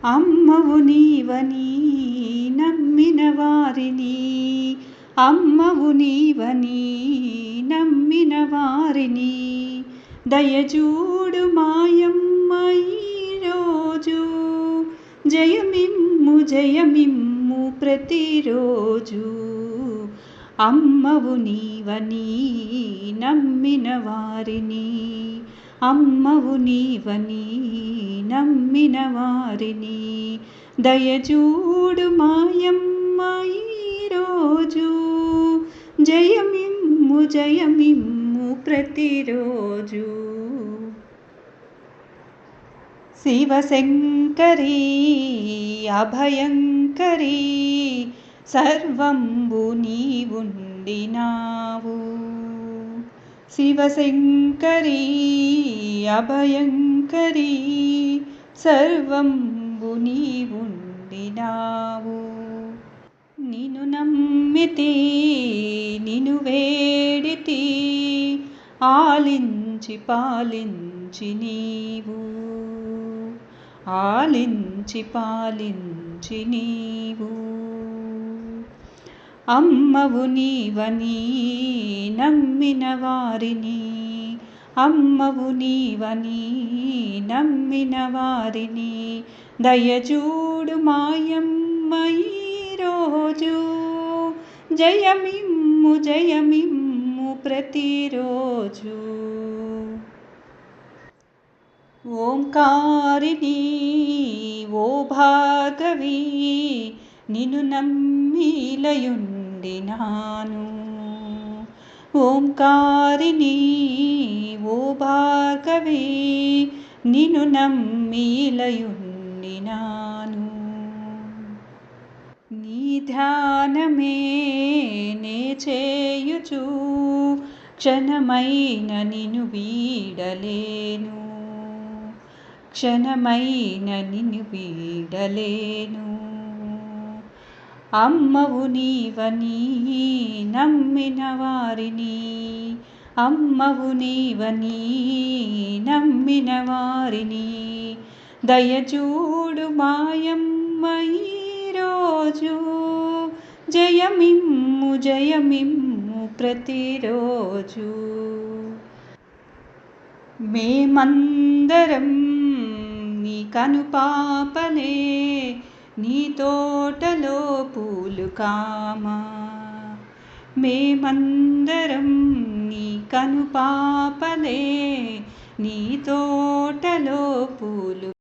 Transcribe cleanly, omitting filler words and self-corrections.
అమ్మవు నీవని నమ్మిన వారిని, అమ్మవు నీవని నమ్మిన వారిని దయచూడు మాయమ్మ ఈరోజు. జయమిమ్ము జయమిమ్ము ప్రతిరోజు. అమ్మవు నీవని నమ్మిన వారిని, అమ్మవు నీవని నమ్మిన వారిని దయచూడు మాయమ్మ ఈరోజు. జయమిమ్ము జయమిమ్ము ప్రతిరోజు. శివశంకరీ అభయంకరీ సర్వంబు నీవుండినావు. శివశంకరీ అభయంకరీ సర్వంబు నీవుండినావు. నిన్ను నమ్మితి నిన్ను వేడితి, ఆలించి పాలించి నీవు, ఆలించి పాలించి నీవు. అమ్మవు నీవని నమ్మిన వారిని, అమ్మవు నీవని నమ్మిన వారిని దయచూడు మాయమ్మ ఈరోజు. జయమిమ్ము జయమిమ్ము ప్రతిరోజు. ఓంకారిణి ఓ భార్గవి నిన్ను నమ్మిలయుండినాను. ఓంకారిణి ఓ భార్గవి నిన్ను నమ్మిలయుండినాను. నీ ధ్యానమే నే చేయుచు క్షణమైన నిన్ను వీడలేను, క్షణమైన నిన్ను వీడలేను. అమ్మవు నీవని నమ్మిన వారిని, అమ్మవు నీవని నమ్మిన వారిని దయచూడు మాయమ్మ ఈరోజు. జయమిమ్ము జయమిమ్ము ప్రతిరోజు. మేమందరం నీ కనుపాపలే, నీ తోటలో పూలు కామా. మేమందరం నీ కనుపాపలే, నీ తోటలో పూలు